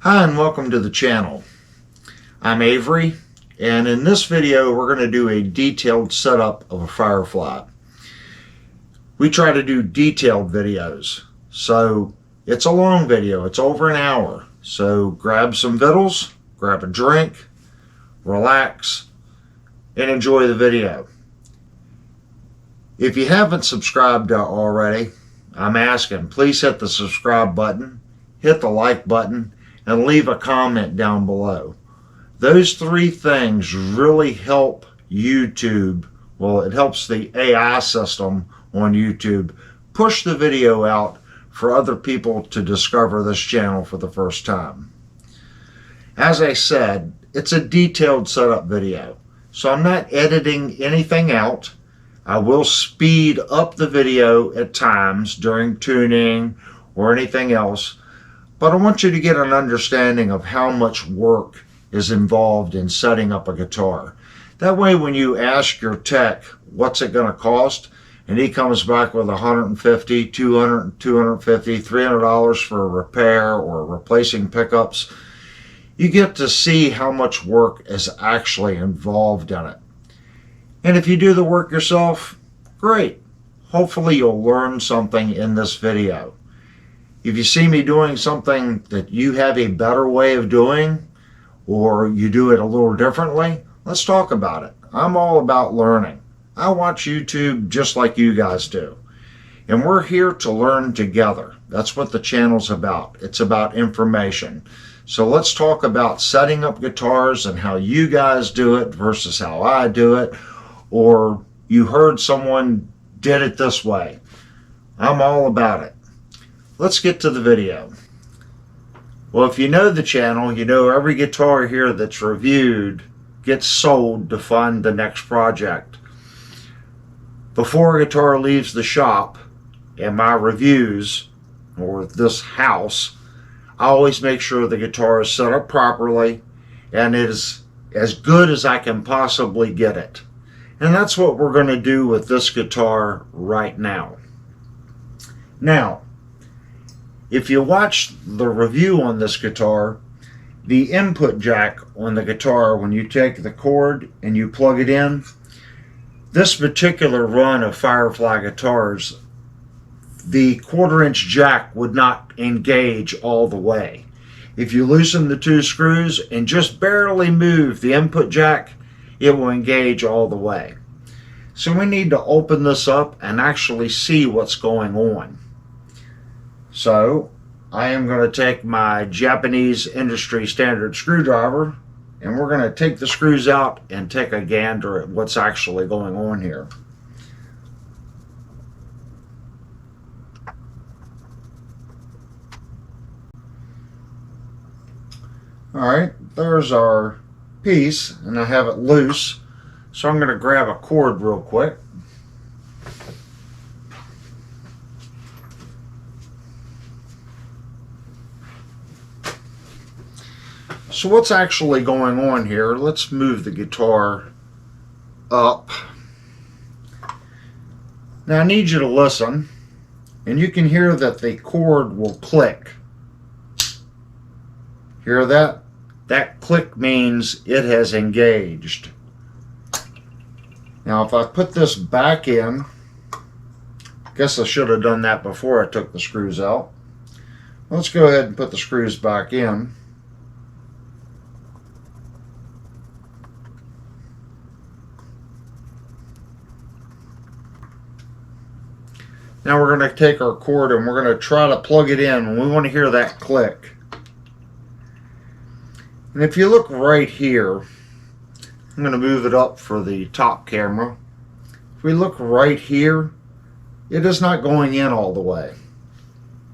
Hi and welcome to the channel. I'm Avery, and in this video we're going to do a detailed setup of a Firefly. We try to do detailed videos, so it's a long video. It's over an hour. So grab some vittles, grab a drink, relax, and enjoy the video. If you haven't subscribed already, I'm asking, please hit the subscribe button, hit the like button, and leave a comment down below. Those three things really help YouTube. Well, it helps the AI system on YouTube push the video out for other people to discover this channel for the first time. As I said, it's a detailed setup video, so I'm not editing anything out. I will speed up the video at times during tuning or anything else, but I want you to get an understanding of how much work is involved in setting up a guitar. That way when you ask your tech, what's it going to cost? And he comes back with $150, $200, $250, $300 for a repair or replacing pickups, you get to see how much work is actually involved in it. And if you do the work yourself, great. Hopefully you'll learn something in this video. If you see me doing something that you have a better way of doing, or you do it a little differently, let's talk about it. I'm all about learning. I watch YouTube just like you guys do. And we're here to learn together. That's what the channel's about. It's about information. So let's talk about setting up guitars and how you guys do it versus how I do it. Or you heard someone did it this way. I'm all about it. Let's get to the video. Well, if you know the channel, you know every guitar here that's reviewed gets sold to fund the next project. Before a guitar leaves the shop and my reviews, or this house, I always make sure the guitar is set up properly and it is as good as I can possibly get it. And that's what we're going to do with this guitar right now. Now, if you watch the review on this guitar, the input jack on the guitar, when you take the cord and you plug it in, this particular run of Firefly guitars, the 1/4-inch jack would not engage all the way. If you loosen the two screws and just barely move the input jack, it will engage all the way. So we need to open this up and actually see what's going on. So I am going to take my Japanese industry standard screwdriver and we're going to take the screws out and take a gander at what's actually going on here. Alright, there's our piece and I have it loose. So I'm going to grab a cord real quick. So what's actually going on here? Let's move the guitar up. Now I need you to listen, and you can hear that the cord will click. Hear that? That click means it has engaged. Now if I put this back in, guess I should have done that before I took the screws out. Let's go ahead and put the screws back in. Now we're going to take our cord and we're going to try to plug it in, and we want to hear that click. And if you look right here, I'm going to move it up for the top camera. If we look right here, it is not going in all the way.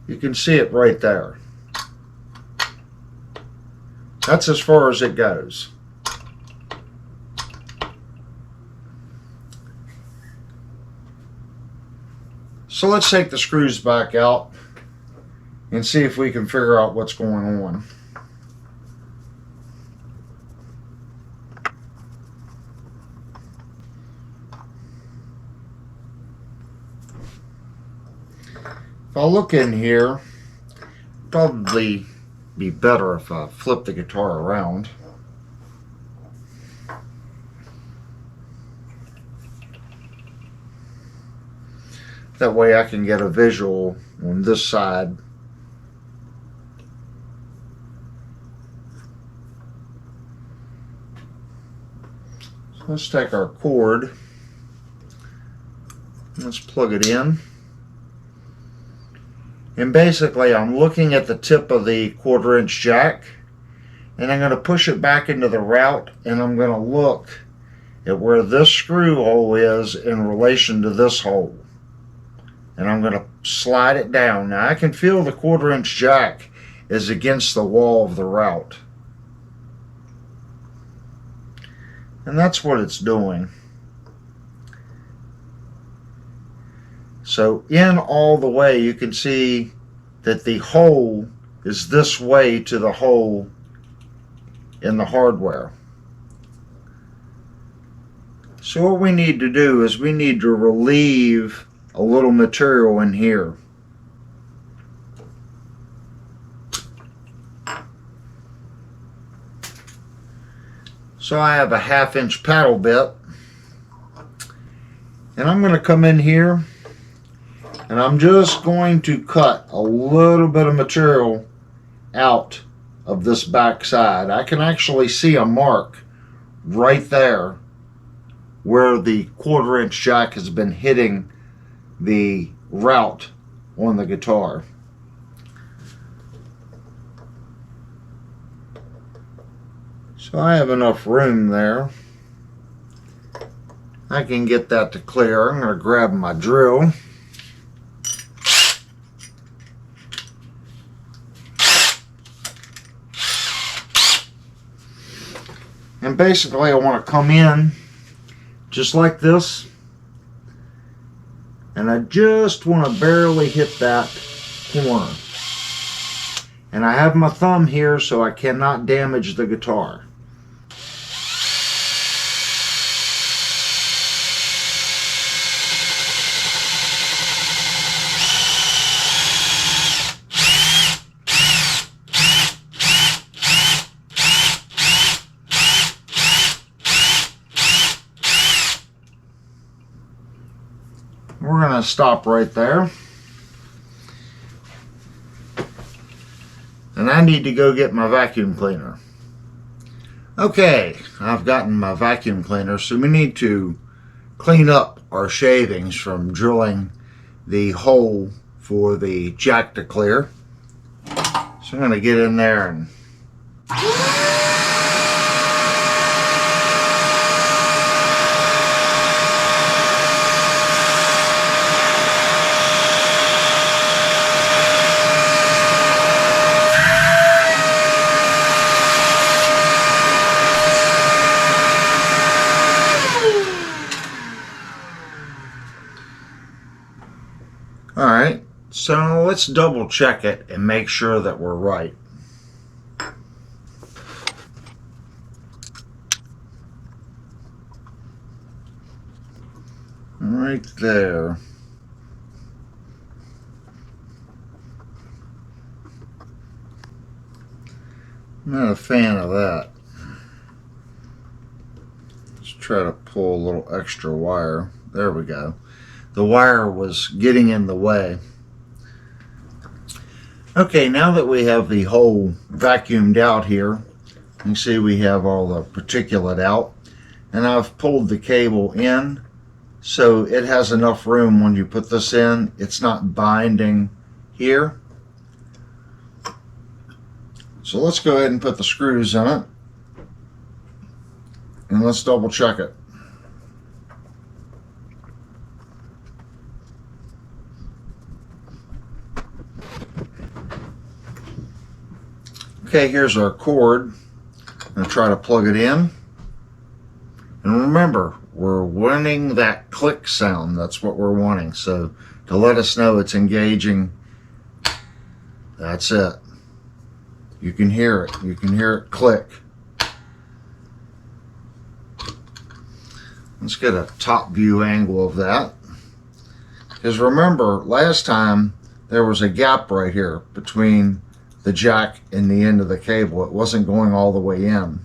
You can see it right there. That's as far as it goes. So let's take the screws back out and see if we can figure out what's going on. If I look in here, probably be better if I flip the guitar around. That way I can get a visual on this side. So let's take our cord. Let's plug it in. And basically I'm looking at the tip of the 1/4 inch jack, and I'm going to push it back into the route, and I'm going to look at where this screw hole is in relation to this hole. And I'm going to slide it down. Now I can feel the 1/4 inch jack is against the wall of the route. And that's what it's doing. So in all the way, you can see that the hole is this way to the hole in the hardware. So what we need to do is we need to relieve a little material in here. So I have a 1/2 inch paddle bit, and I'm going to come in here and I'm just going to cut a little bit of material out of this back side. I can actually see a mark right there where the 1/4 inch jack has been hitting the route on the guitar. So I have enough room there. I can get that to clear. I'm going to grab my drill. And basically I want to come in just like this, and I just want to barely hit that corner. And I have my thumb here so I cannot damage the guitar. We're going to stop right there. And I need to go get my vacuum cleaner. Okay, I've gotten my vacuum cleaner, so we need to clean up our shavings from drilling the hole for the jack to clear. So I'm going to get in there and Alright, so let's double check it and make sure that we're right. Right there. I'm not a fan of that. Let's try to pull a little extra wire. There we go. The wire was getting in the way. Okay, now that we have the hole vacuumed out here, you can see we have all the particulate out, and I've pulled the cable in so it has enough room when you put this in. It's not binding here. So let's go ahead and put the screws in it, and let's double check it. Okay, here's our cord. I'm going to try to plug it in. And remember, we're wanting that click sound. That's what we're wanting. So to let us know it's engaging, that's it. You can hear it. You can hear it click. Let's get a top view angle of that. Because remember, last time there was a gap right here between the jack in the end of the cable. It wasn't going all the way in.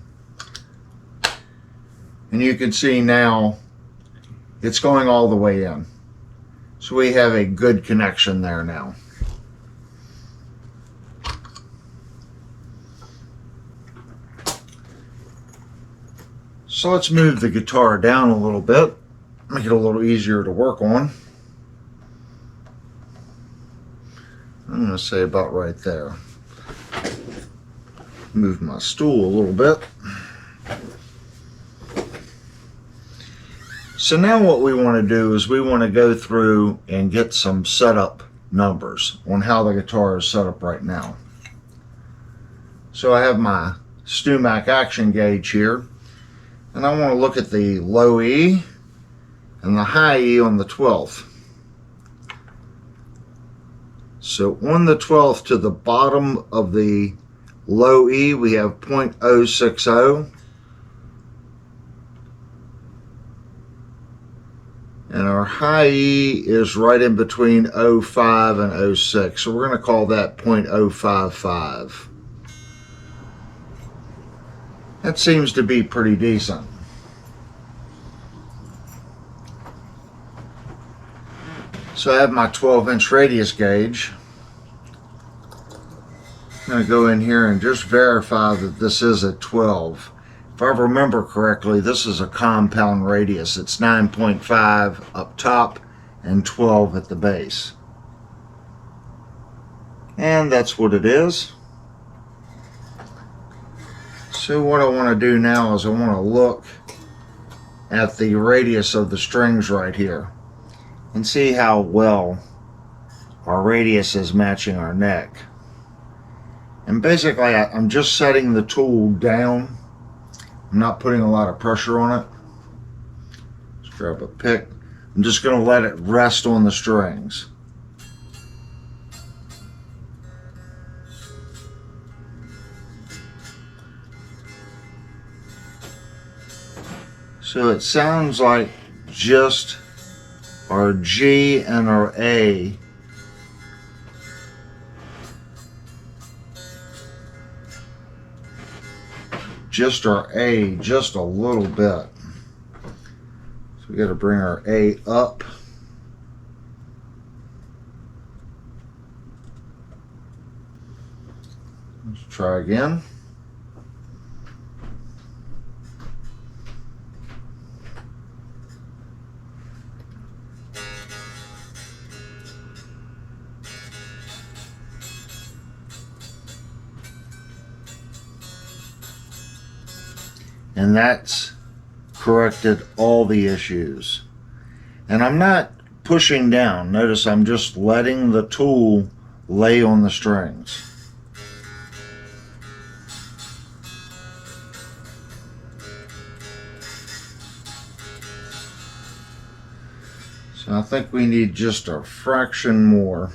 And you can see now it's going all the way in. So we have a good connection there now. So let's move the guitar down a little bit, make it a little easier to work on. I'm going to say about right there. Move my stool a little bit. So now what we want to do is we want to go through and get some setup numbers on how the guitar is set up right now. So I have my StewMac action gauge here, and I want to look at the low E and the high E on the 12th. So on the 12th to the bottom of the low E we have 0.060. And our high E is right in between 0.5 and 0.6. So we're going to call that 0.055. That seems to be pretty decent. So I have my 12-inch radius gauge. I'm going to go in here and just verify that this is a 12. If I remember correctly, this is a compound radius. It's 9.5 up top and 12 at the base. And that's what it is. So what I want to do now is I want to look at the radius of the strings right here and see how well our radius is matching our neck. And basically I'm just setting the tool down. I'm not putting a lot of pressure on it. Let's grab a pick. I'm just going to let it rest on the strings. So it sounds like just our G and our A just our A just a little bit. So we got to bring our A up. Let's try again. And that's corrected all the issues. And I'm not pushing down. Notice I'm just letting the tool lay on the strings. So I think we need just a fraction more.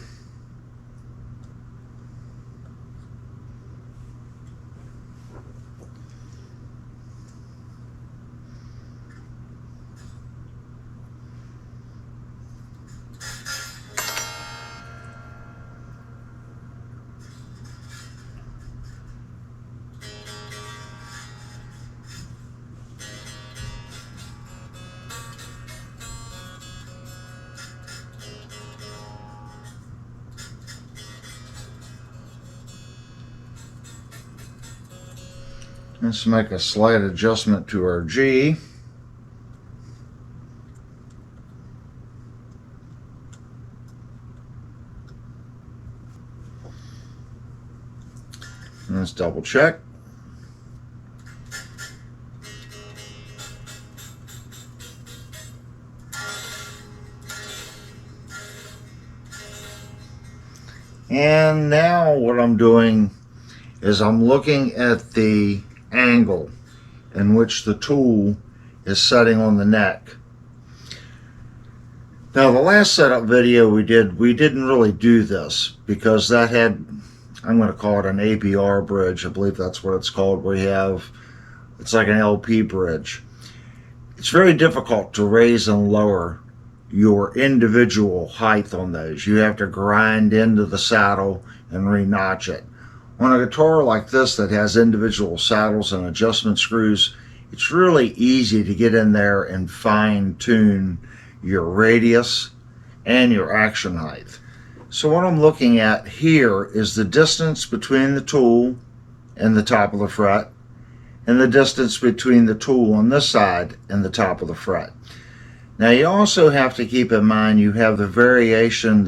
Let's make a slight adjustment to our G. And let's double check. And now what I'm doing is I'm looking at the angle in which the tool is setting on the neck. Now the last setup video we didn't really do this because that had, I'm going to call it an APR bridge. I believe that's what it's called, where you have, it's like an LP bridge. It's very difficult to raise and lower your individual height on those. You have to grind into the saddle and re-notch it. On a guitar like this that has individual saddles and adjustment screws, it's really easy to get in there and fine tune your radius and your action height. So what I'm looking at here is the distance between the tool and the top of the fret, and the distance between the tool on this side and the top of the fret. Now you also have to keep in mind you have the variation,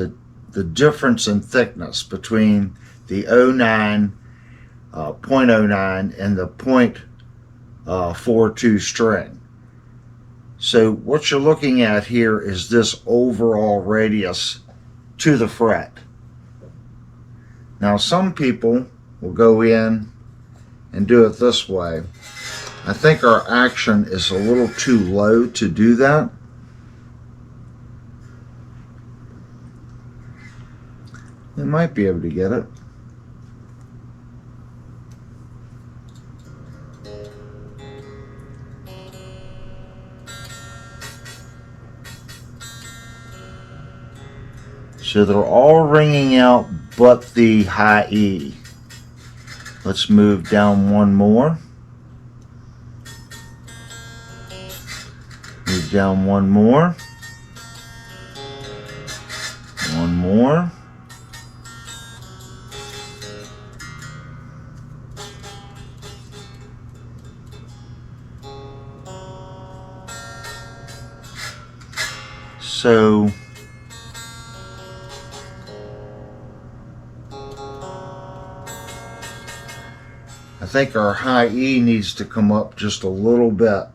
the difference in thickness between the 0.09 and the 0.42 string. So what you're looking at here is this overall radius to the fret. Now some people will go in and do it this way. I think our action is a little too low to do that. You might be able to get it. So they're all ringing out but the high E. Let's move down one more. Move down one more. One more. So I think our high E needs to come up just a little bit.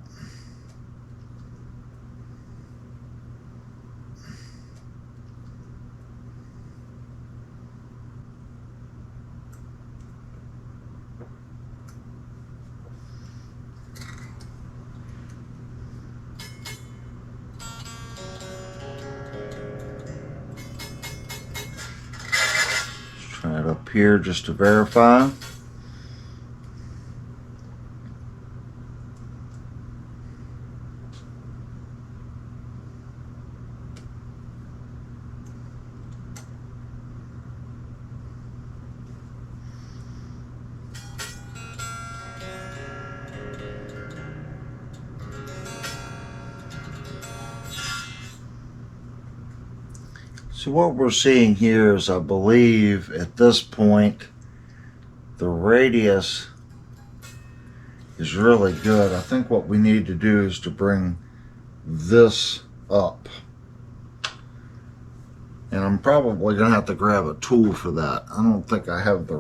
Try it up here just to verify. So what we're seeing here is, I believe at this point, the radius is really good. I think what we need to do is to bring this up. And I'm probably going to have to grab a tool for that. I don't think I have the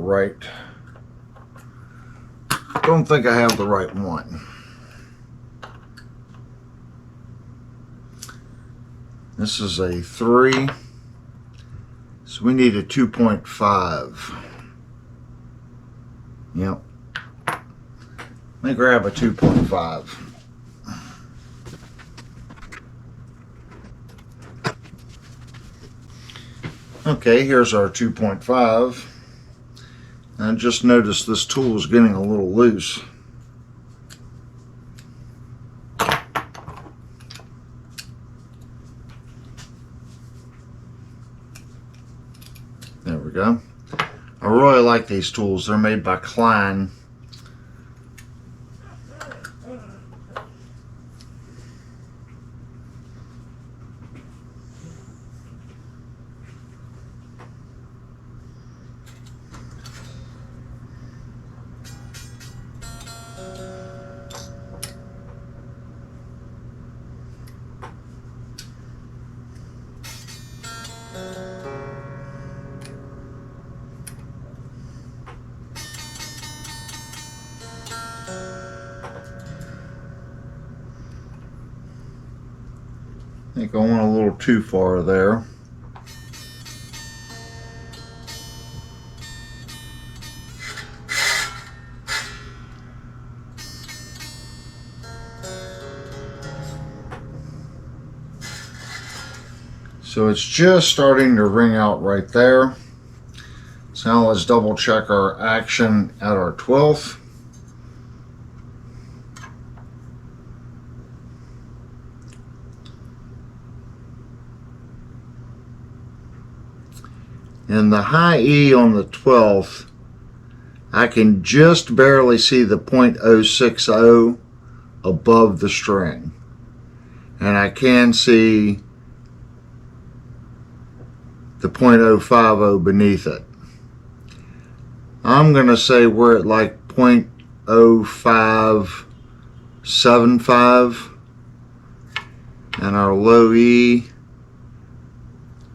right one. This is a 3. So we need a 2.5. Yep. Let me grab a 2.5. Okay, here's our 2.5. I just noticed this tool is getting a little loose. There we go. I really like these tools. They're made by Klein. I think I went a little too far there. So it's just starting to ring out right there. So now let's double check our action at our 12th. And the high E on the 12th I can just barely see the .060 above the string. And I can see the .050 beneath it. I'm going to say we're at like .0575, and our low E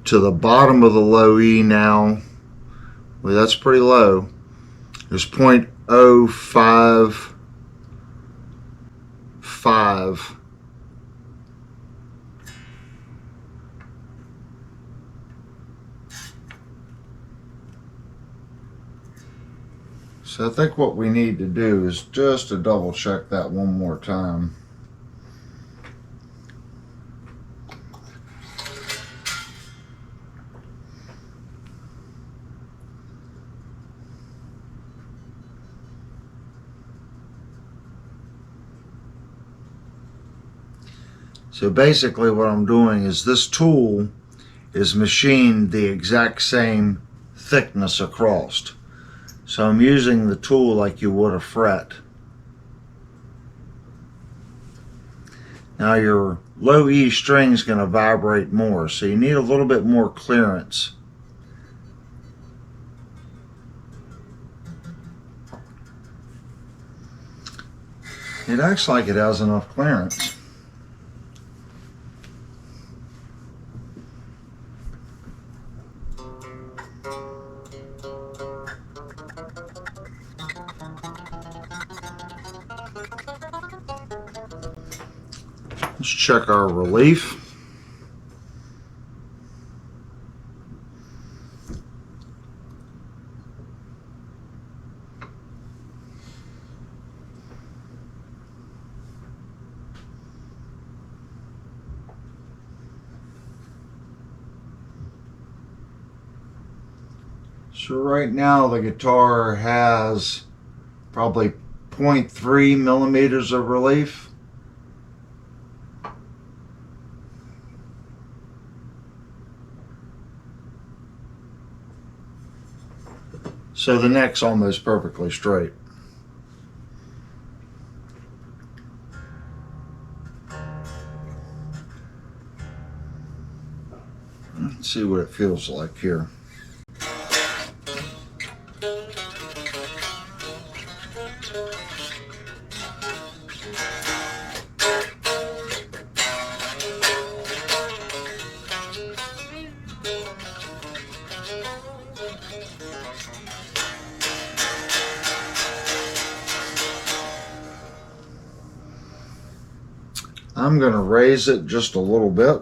to the bottom of the low E now, well, that's pretty low, is .055. So I think what we need to do is just to double check that one more time. So basically what I'm doing is this tool is machined the exact same thickness across. So I'm using the tool like you would a fret. Now your low E string is going to vibrate more, so you need a little bit more clearance. It acts like it has enough clearance. Let's check our relief. So right now the guitar has probably 0.3 millimeters of relief. So the neck's almost perfectly straight. Let's see what it feels like here. I'm going to raise it just a little bit.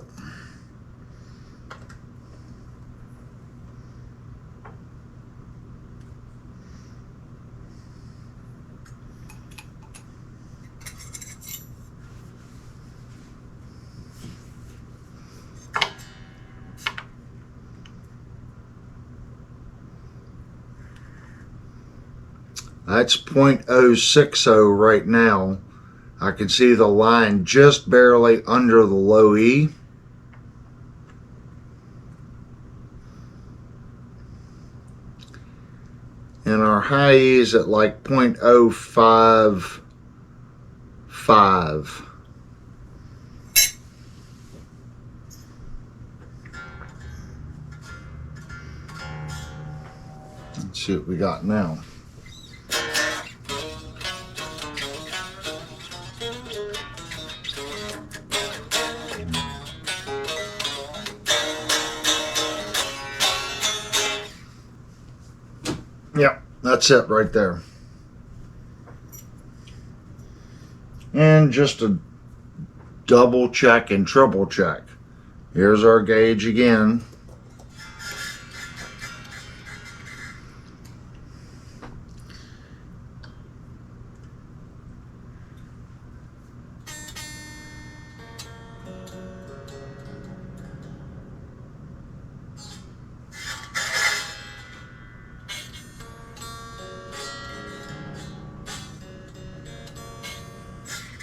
That's .060 right now. I can see the line just barely under the low E. And our high E is at like .055. Let's see what we got now. Yep, that's it right there. And just to double check and triple check, here's our gauge again.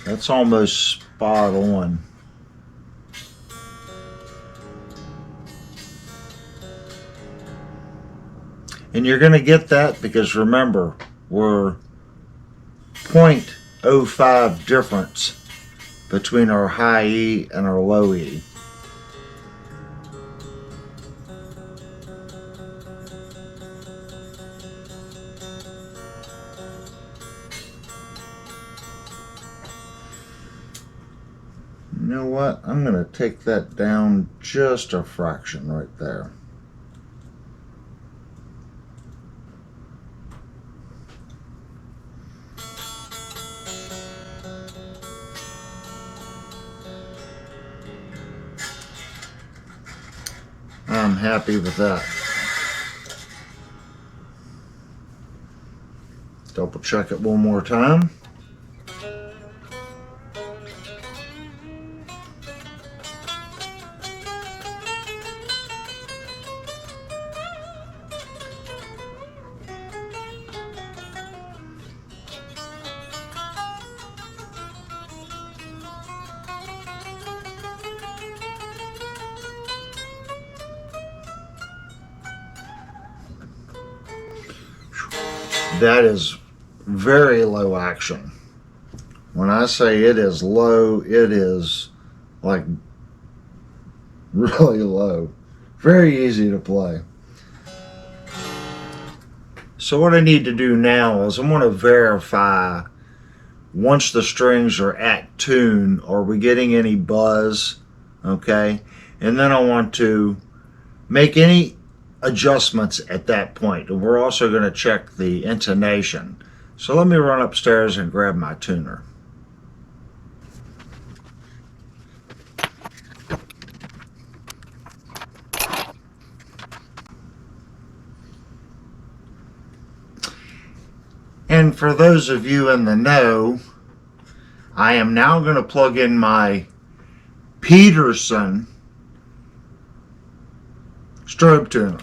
That's almost spot on. And you're going to get that because remember, were 0.05 difference between our high E and our low E. You know what? I'm going to take that down just a fraction right there. I'm happy with that. Double check it one more time. That is very low action. When I say it is low, it is like really low. Very easy to play. So what I need to do now is I want to verify once the strings are at tune, are we getting any buzz? Okay. And then I want to make any adjustments at that point. And we're also going to check the intonation. So let me run upstairs and grab my tuner. And for those of you in the know, I am now going to plug in my Peterson strobe tuner.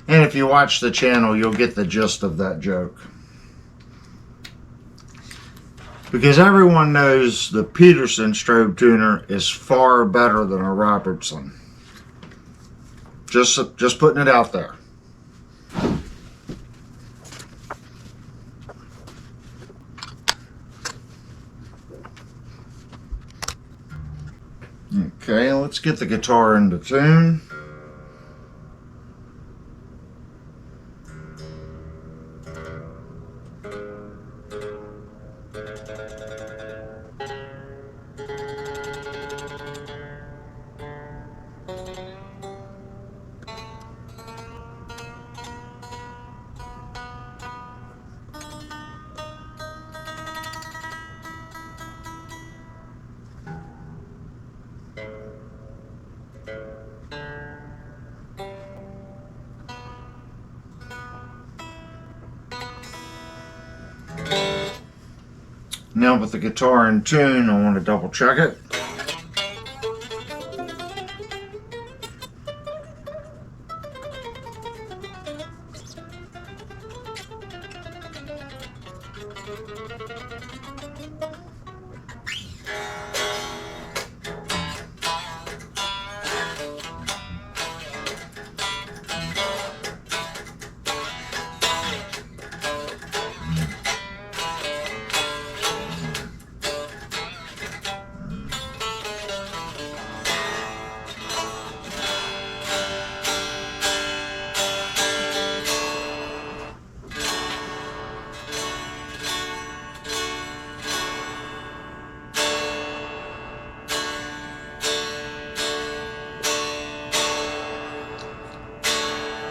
And if you watch the channel, you'll get the gist of that joke. Because everyone knows the Peterson strobe tuner is far better than a Robertson. Just putting it out there. Okay, let's get the guitar into tune. Now with the guitar in tune, I want to double check it.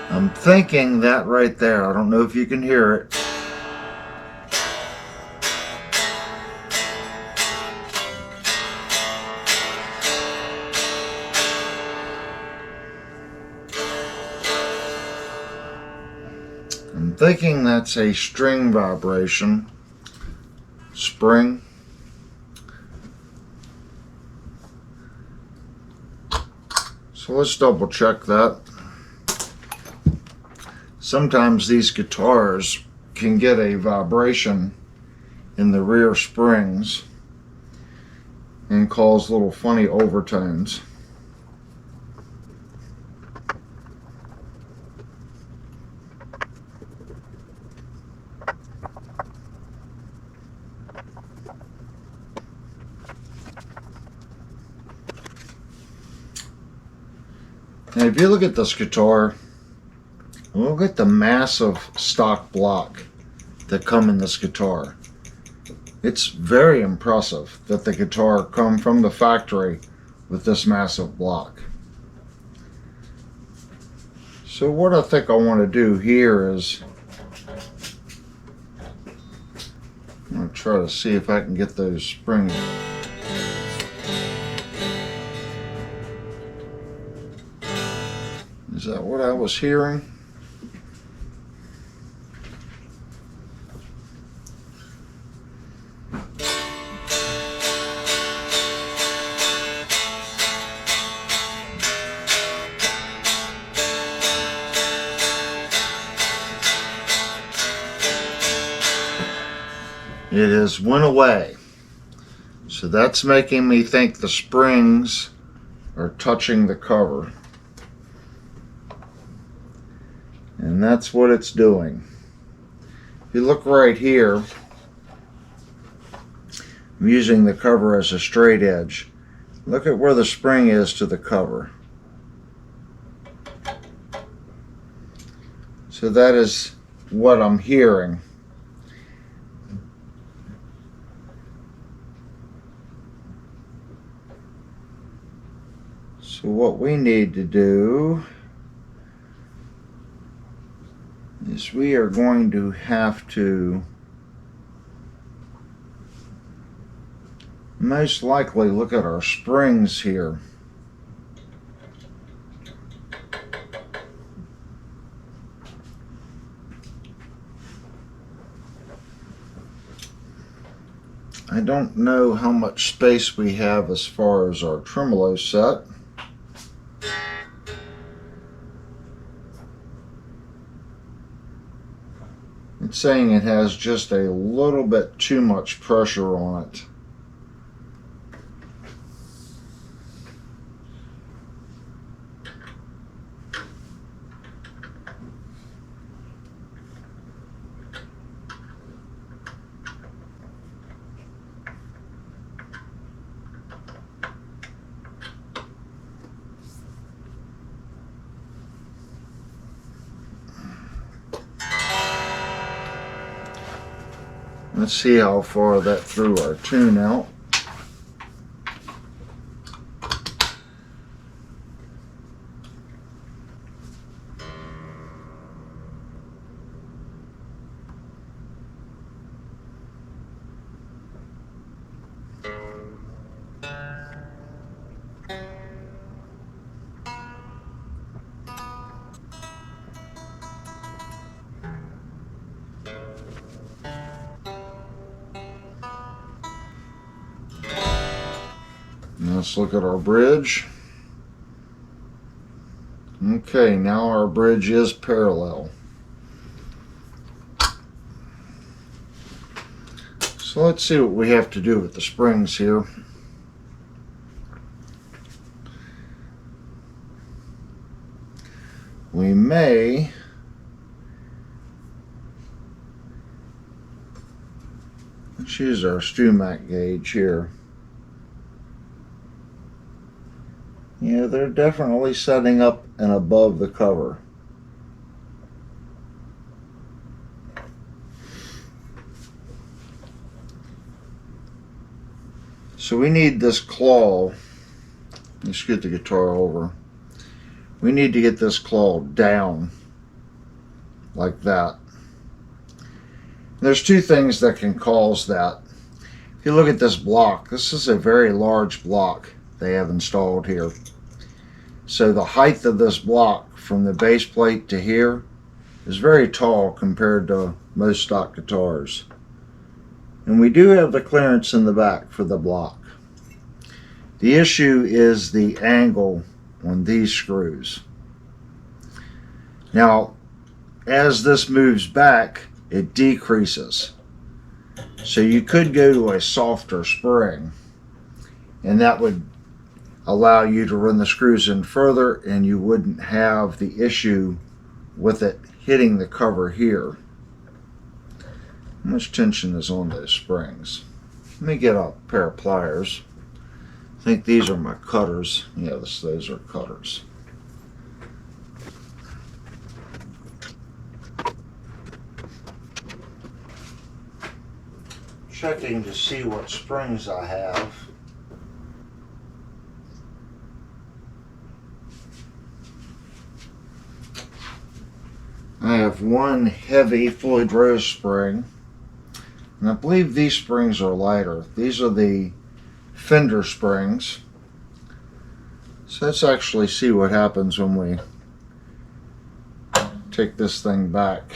I'm thinking that right there, I don't know if you can hear it. I'm thinking that's a string vibration. Spring. So let's double check that. Sometimes these guitars can get a vibration in the rear springs and cause little funny overtones. Now if you look at this guitar, look at the massive stock block that come in this guitar. It's very impressive that the guitar come from the factory with this massive block. So what I think I want to do here is I'm going to try to see if I can get those springs. Is that what I was hearing? It has went away. So that's making me think the springs are touching the cover. And that's what it's doing. If you look right here, I'm using the cover as a straight edge. Look at where the spring is to the cover. So that is what I'm hearing. So what we need to do is we are going to have to most likely look at our springs here. I don't know how much space we have as far as our tremolo set. It's saying it has just a little bit too much pressure on it. Let's see how far that threw our tune out. Let's look at our bridge. Okay, now our bridge is parallel. So let's see what we have to do with the springs here. We may let's use our Stumac gauge here. Yeah, they're definitely setting up and above the cover. So we need this claw. Let's get the guitar over. We need to get this claw down like that. There's two things that can cause that. If you look at this block, this is a very large block they have installed here. So the height of this block from the base plate to here is very tall compared to most stock guitars. And we do have the clearance in the back for the block. The issue is the angle on these screws. Now, as this moves back, it decreases. So you could go to a softer spring, and that would allow you to run the screws in further, and you wouldn't have the issue with it hitting the cover here. How much tension is on those springs? Let me get a pair of pliers. I think these are my cutters. Yeah, those are cutters. checking to see what springs I have. I have one heavy Floyd Rose spring, and I believe these springs are lighter. These are the fender springs. So let's actually see what happens when we take this thing back.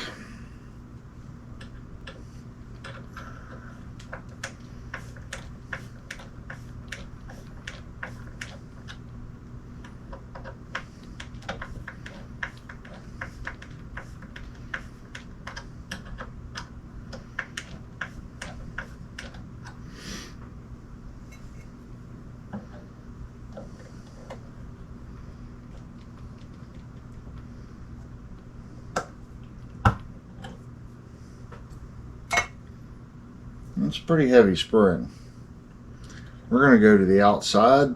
It's a pretty heavy spring. We're going to go to the outside.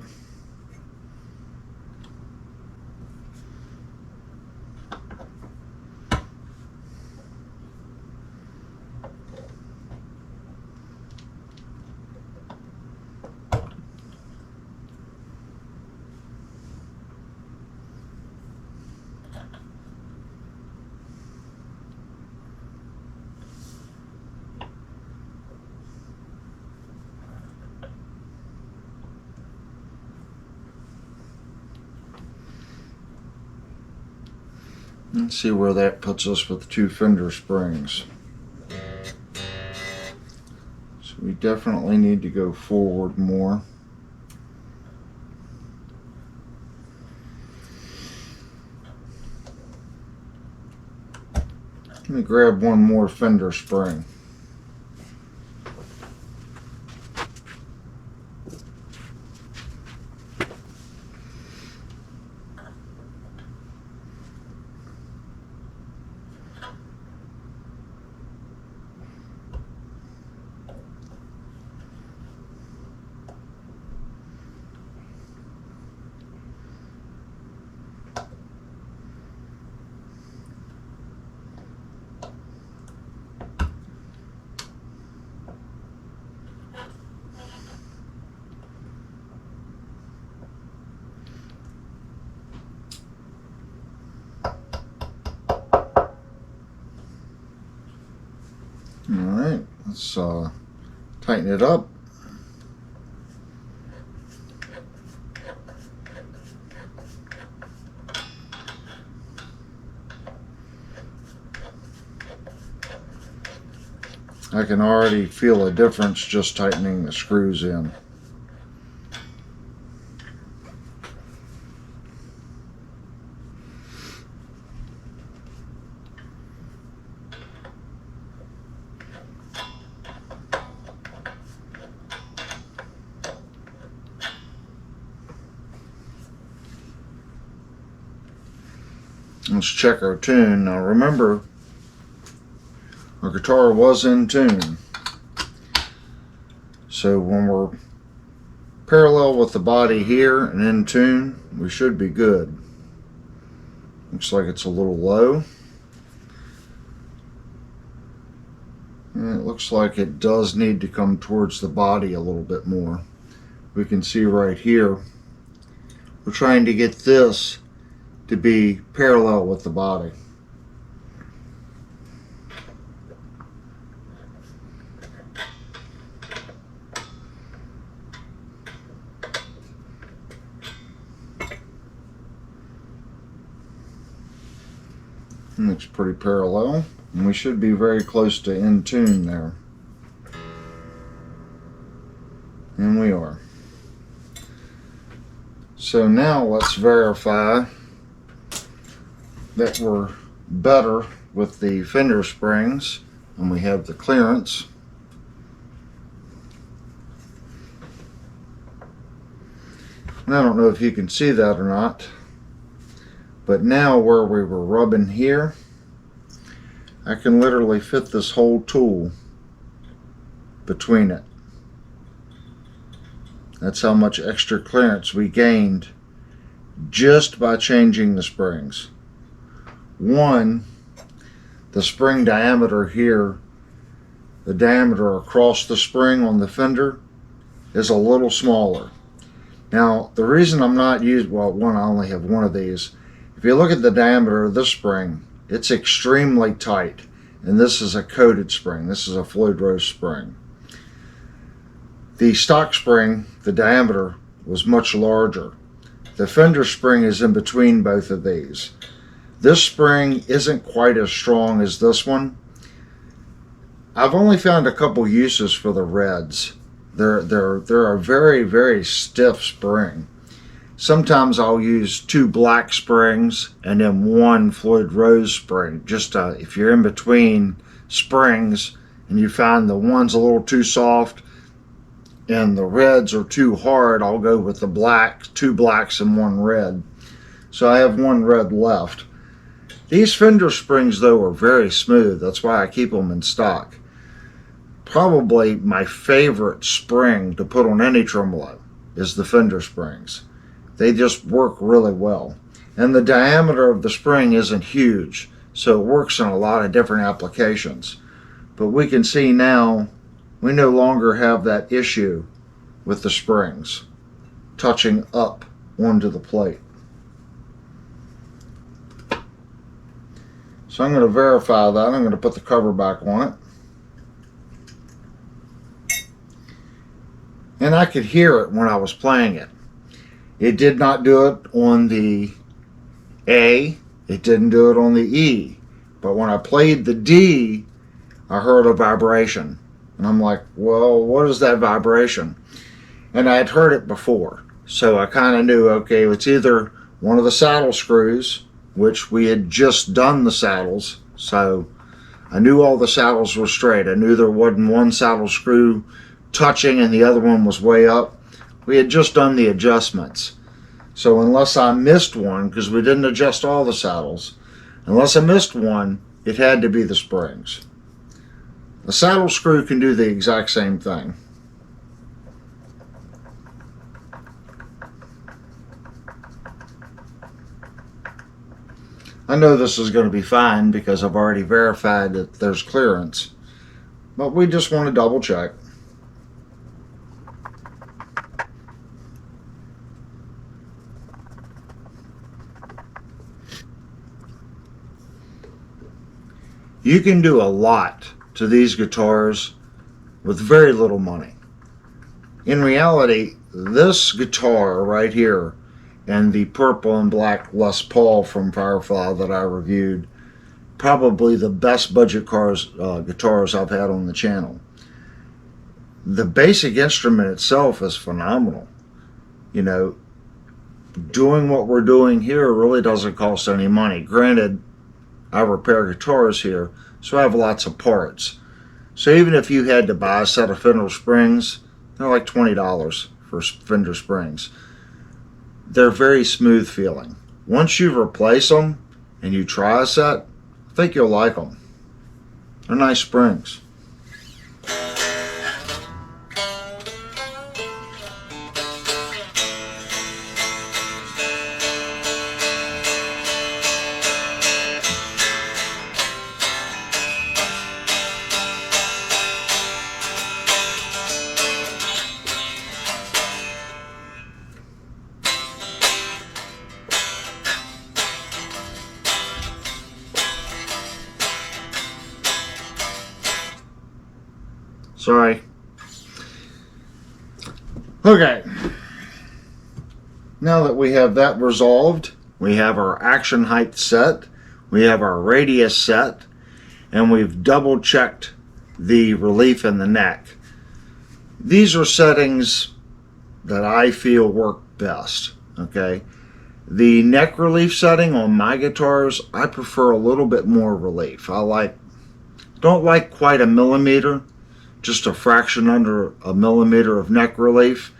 Let's see where that puts us with the two fender springs. So we definitely need to go forward more. Let me grab one more fender spring. Alright, let's tighten it up. I can already feel a difference just tightening the screws in. Let's check our tune. Now remember, our guitar was in tune. So when we're parallel with the body here and in tune, we should be good. Looks like it's a little low. And it looks like it does need to come towards the body a little bit more. We can see right here, we're trying to get this to be parallel with the body. Looks pretty parallel, and we should be very close to in tune there. And we are. So now let's verify that we're better with the fender springs and we have the clearance. And I don't know if you can see that or not, but now where we were rubbing here, I can literally fit this whole tool between it. That's how much extra clearance we gained just by changing the springs. One, the spring diameter here the diameter across the spring on the fender is a little smaller. Now, the reason I'm not using, well, one, I only have one of these. If you look at the diameter of this spring, it's extremely tight. And this is a coated spring. This is a Floyd Rose spring. The stock spring, the diameter was much larger. The fender spring is in between both of these. This spring isn't quite as strong as this one. I've only found a couple uses for the reds. They're a very, very stiff spring. Sometimes I'll use 2 black springs and then 1 Floyd Rose spring. Just if you're in between springs and you find the one's a little too soft and the reds are too hard, I'll go with the black, 2 blacks and 1 red. So I have 1 red left. These fender springs, though, are very smooth. That's why I keep them in stock. Probably my favorite spring to put on any tremolo is the fender springs. They just work really well. And the diameter of the spring isn't huge, so it works in a lot of different applications. But we can see now we no longer have that issue with the springs touching up onto the plate. So I'm going to verify that. I'm going to put the cover back on it. And I could hear it when I was playing it. It did not do it on the A. It didn't do it on the E. But when I played the D, I heard a vibration. And I'm like, well, what is that vibration? And I had heard it before. So I kind of knew, okay, it's either one of the saddle screws, which we had just done the saddles. So I knew all the saddles were straight. I knew there wasn't one saddle screw touching and the other one was way up. We had just done the adjustments. So unless I missed one, because we didn't adjust all the saddles, unless I missed one, it had to be the springs. A saddle screw can do the exact same thing. I know this is going to be fine because I've already verified that there's clearance, but we just want to double check. You can do a lot to these guitars with very little money. In reality, this guitar right here and the purple and black Les Paul from Firefly that I reviewed, probably the best budget guitars I've had on the channel. The basic instrument itself is phenomenal. You know, doing what we're doing here really doesn't cost any money. Granted, I repair guitars here, so I have lots of parts. So even if you had to buy a set of Fender springs, they're like $20 for Fender springs. They're very smooth feeling. Once you replace them and you try a set, I think you'll like them. They're nice springs. Sorry. Okay. Now that we have that resolved, we have our action height set, we have our radius set, and we've double checked the relief in the neck. These are settings that I feel work best, okay? The neck relief setting on my guitars, I prefer a little bit more relief. Don't like quite a millimeter, just a fraction under a millimeter of neck relief.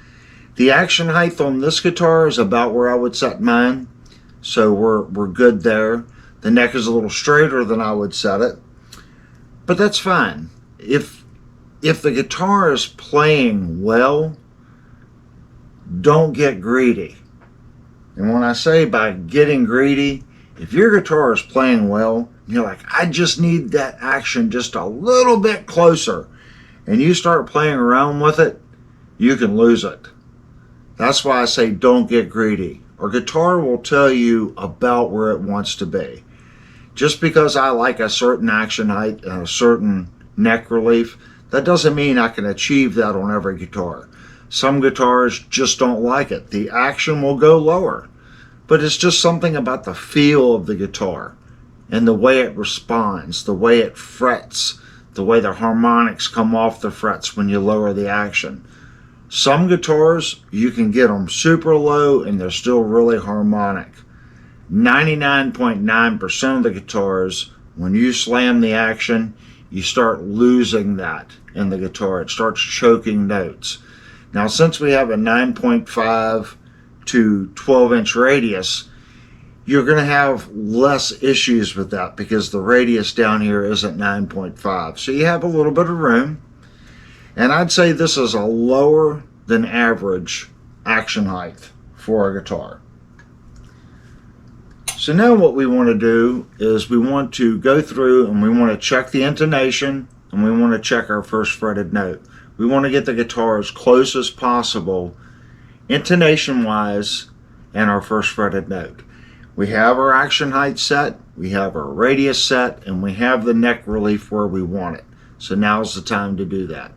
The action height on this guitar is about where I would set mine, so we're good there. The neck is a little straighter than I would set it, but that's fine. If the guitar is playing well, don't get greedy. And when I say by getting greedy, If your guitar is playing well, you're like, I just need that action just a little bit closer, and you start playing around with it, you can lose it. That's why I say don't get greedy. Our guitar will tell you about where it wants to be. Just because I like a certain action height and a certain neck relief, that doesn't mean I can achieve that on every guitar. Some guitars just don't like it. The action will go lower, but it's just something about the feel of the guitar and the way it responds, the way it frets, the way the harmonics come off the frets when you lower the action. Some guitars, you can get them super low and they're still really harmonic. 99.9% of the guitars, when you slam the action, you start losing that in the guitar. It starts choking notes. Now, since we have a 9.5 to 12-inch radius, you're going to have less issues with that because the radius down here isn't 9.5. So you have a little bit of room. And I'd say this is a lower than average action height for a guitar. So now what we want to do is we want to go through and we want to check the intonation and we want to check our first fretted note. We want to get the guitar as close as possible intonation wise and our first fretted note. We have our action height set, we have our radius set, and we have the neck relief where we want it. So now's the time to do that.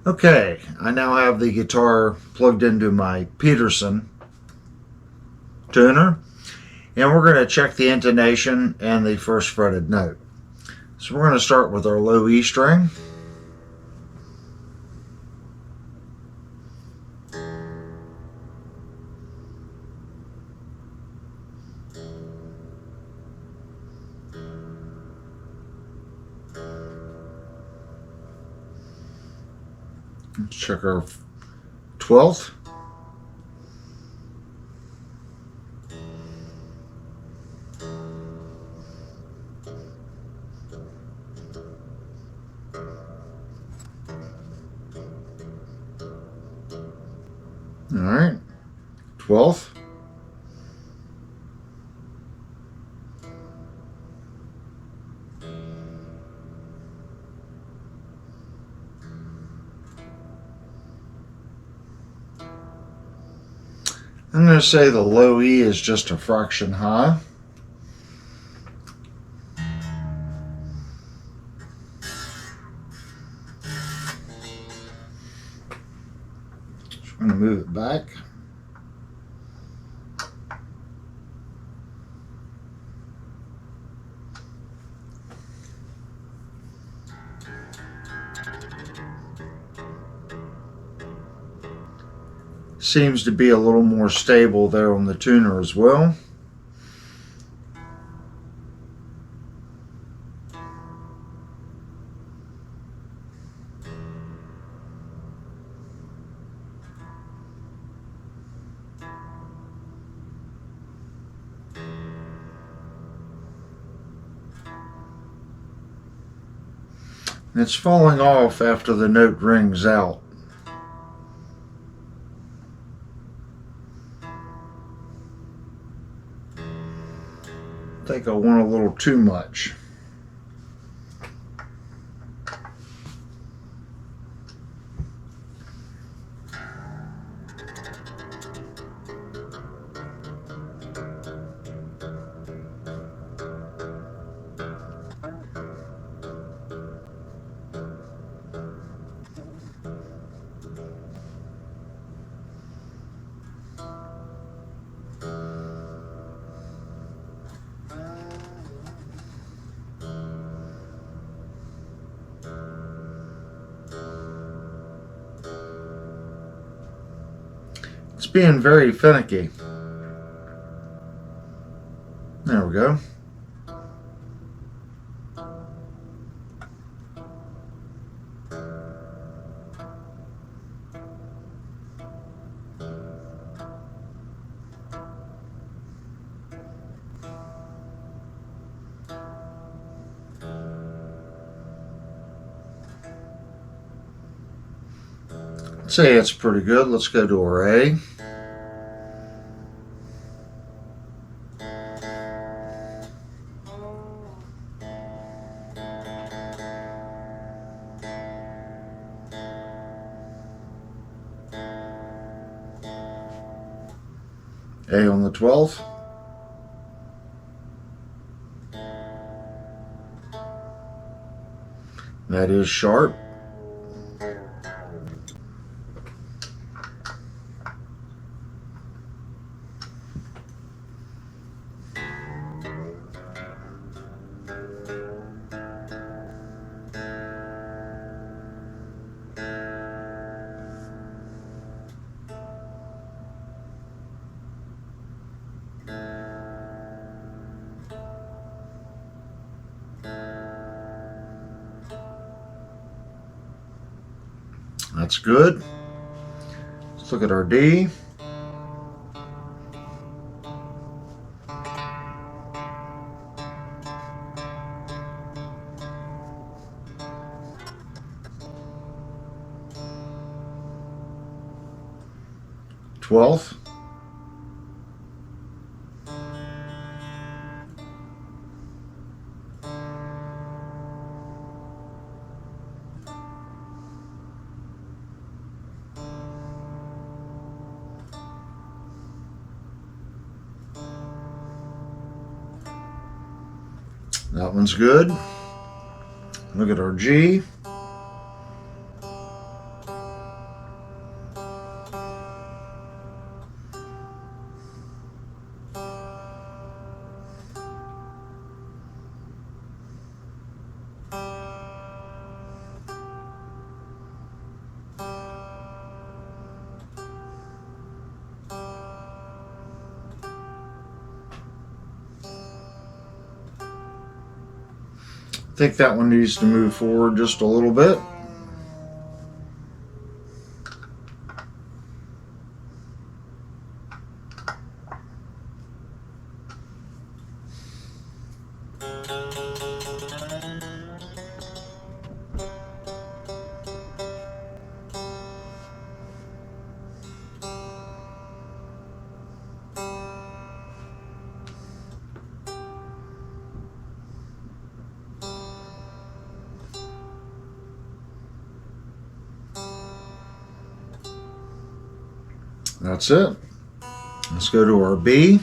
Okay, I now have the guitar plugged into my Peterson tuner, and we're going to check the intonation and the first fretted note. So we're going to start with our low E string. Let's check our 12th. All right, 12th. I'm going to say the low E is just a fraction high. I'm going to move it back. Seems to be a little more stable there on the tuner as well. It's falling off after the note rings out. I think I want a little too much. It's being very finicky. There we go. I'd say it's pretty good. Let's go to our A. A on the 12th. That is sharp. That's good. Let's look at our D. Twelfth. That one's good. Look at our G. I think that one needs to move forward just a little bit. That's it. Let's go to our B.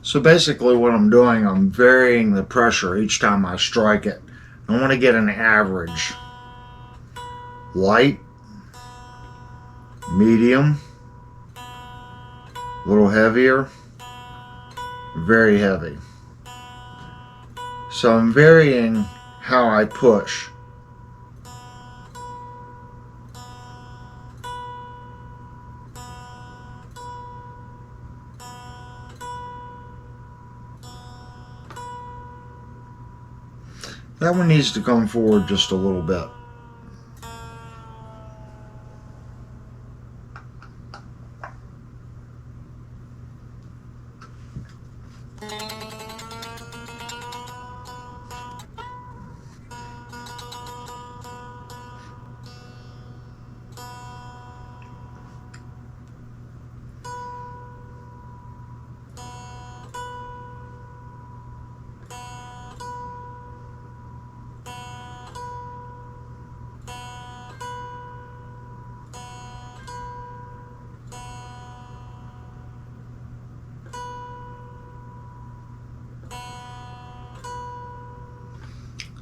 So basically what I'm doing, I'm varying the pressure each time I strike it. I want to get an average. Light, medium, a little heavier, very heavy. So I'm varying how I push. That one needs to come forward just a little bit.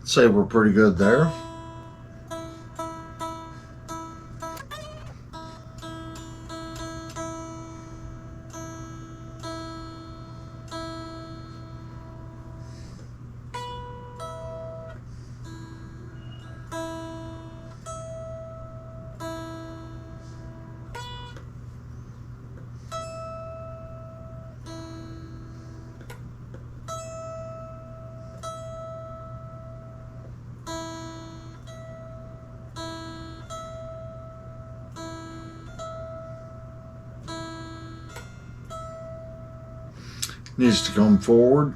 I'd say we're pretty good there. needs to come forward.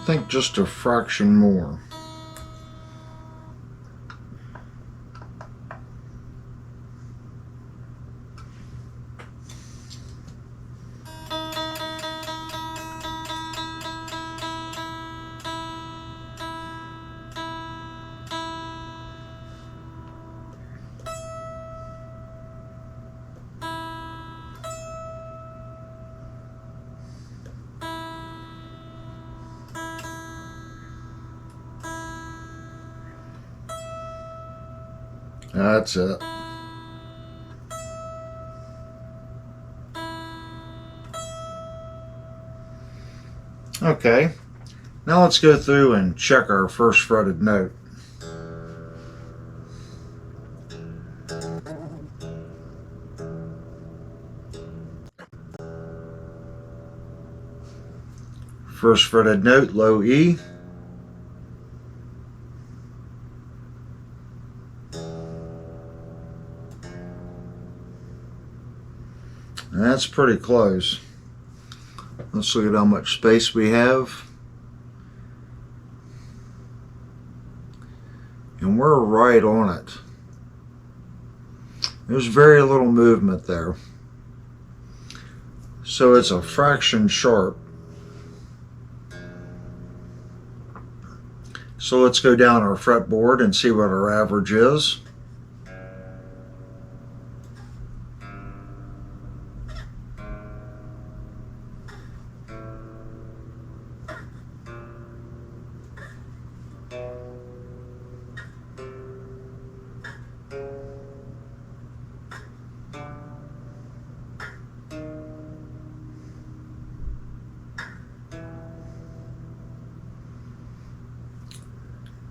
I think just a fraction more. That's it. Okay, now let's go through and check our first fretted note. First fretted note, low E. That's pretty close. Let's look at how much space we have. And we're right on it. There's very little movement there. So it's a fraction sharp. So let's go down our fretboard and see what our average is.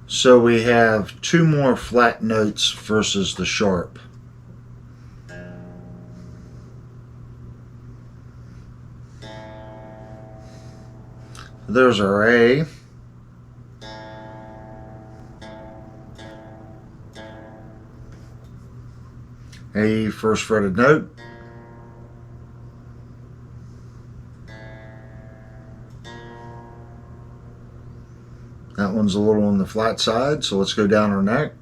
So we have two more flat notes versus the sharp. There's our A. A, first fretted note. That one's a little on the flat side, so let's go down our neck.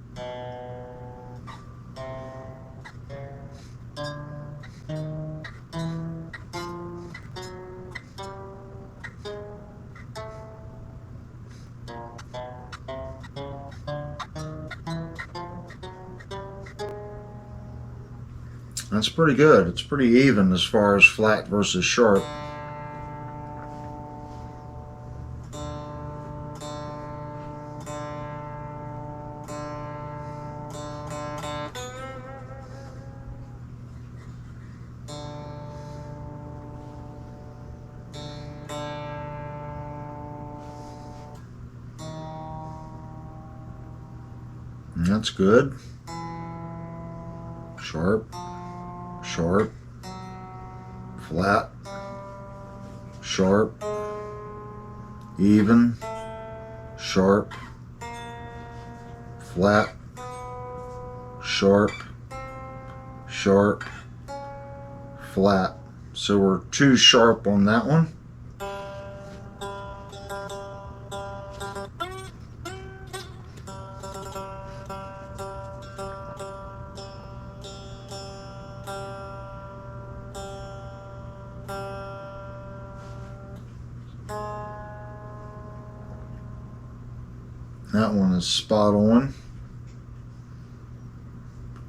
That's pretty good. It's pretty even as far as flat versus sharp. And that's good. Sharp, sharp, flat, sharp, even, sharp, flat, sharp, sharp, flat. So we're too sharp on that one. That one is spot on.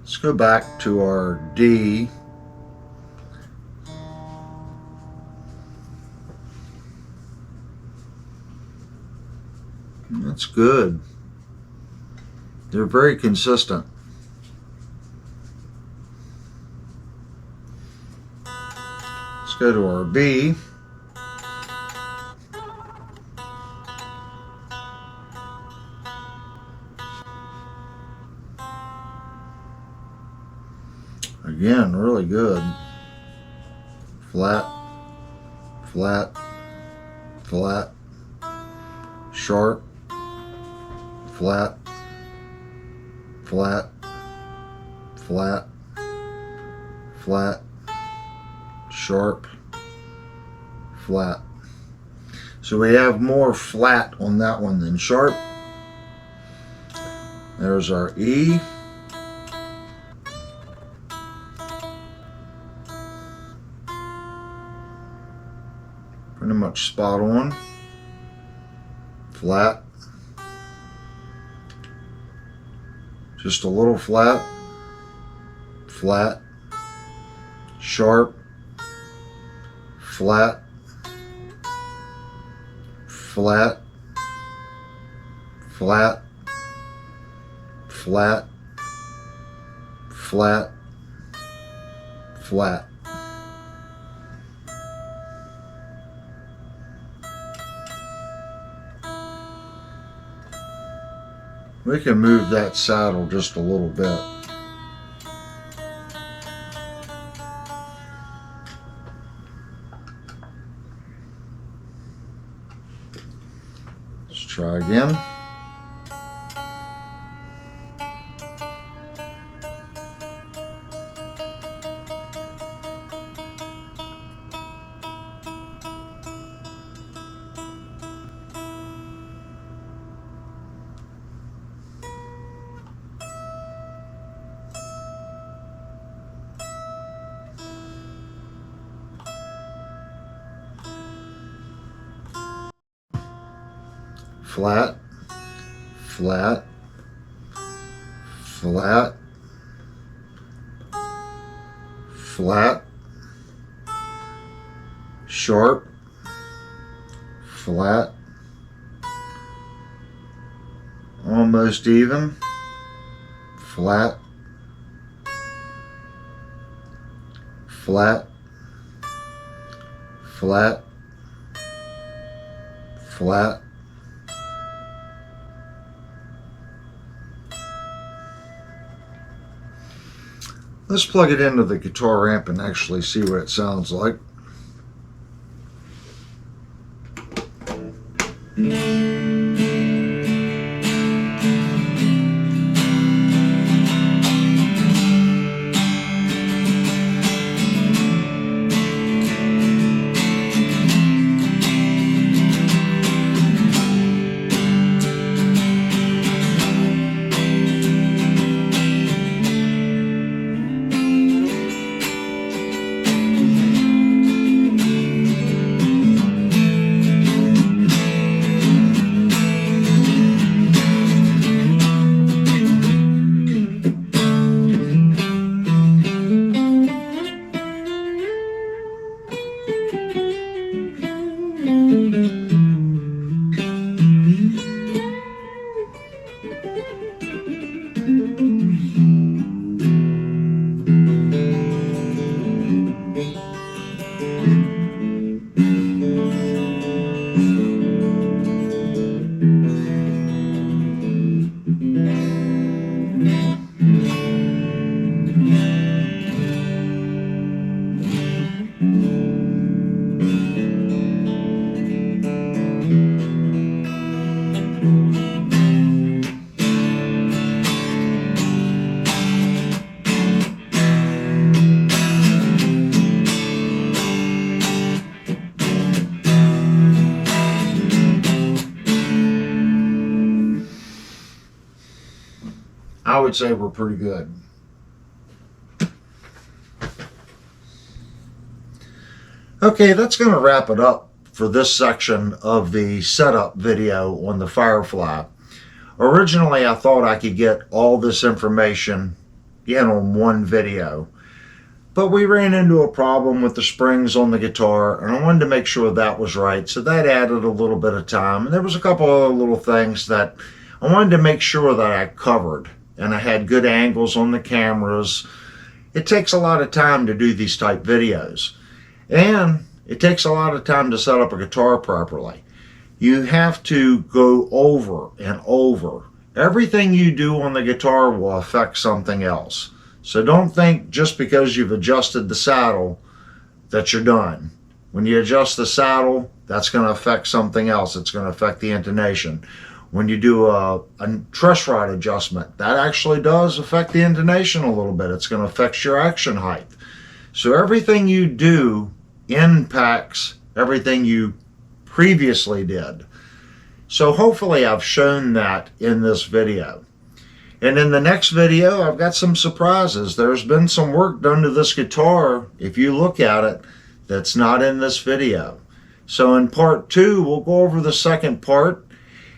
Let's go back to our D. That's good. They're very consistent. Let's go to our B. Again, really good. Flat, flat, flat, sharp, flat, flat, flat, flat, sharp, flat. So we have more flat on that one than sharp. There's our E. Pretty much spot on. Flat. Just a little flat. Flat. Sharp. Flat. Flat. Flat. Flat. Flat. Flat. We can move that saddle just a little bit. Let's try again. Flat, flat, flat, flat, sharp, flat, almost even, flat, flat, flat, flat. Let's plug it into the guitar amp and actually see what it sounds like. I would say we're pretty good. Okay, that's going to wrap it up for this section of the setup video on the Firefly. Originally, I thought I could get all this information in on one video, but we ran into a problem with the springs on the guitar, and I wanted to make sure that was right, so that added a little bit of time. And there was a couple other little things that I wanted to make sure that I covered, and I had good angles on the cameras. It takes a lot of time to do these type videos, and it takes a lot of time to set up a guitar properly. You have to go over and over. Everything you do on the guitar will affect something else. So don't think just because you've adjusted the saddle that you're done. When you adjust the saddle, that's going to affect something else. It's going to affect the intonation. When you do a truss rod adjustment, that actually does affect the intonation a little bit. It's going to affect your action height. So everything you do impacts everything you previously did. So hopefully I've shown that in this video. And in the next video, I've got some surprises. There's been some work done to this guitar, if you look at it, that's not in this video. So in part 2, we'll go over the second part,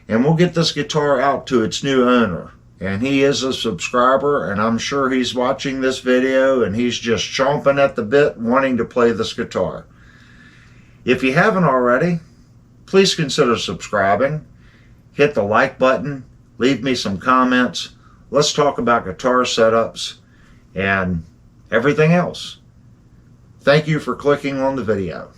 and we'll get this guitar out to its new owner. And he is a subscriber, and I'm sure he's watching this video, and he's just chomping at the bit wanting to play this guitar. If you haven't already, please consider subscribing. Hit the like button. Leave me some comments. Let's talk about guitar setups and everything else. Thank you for clicking on the video.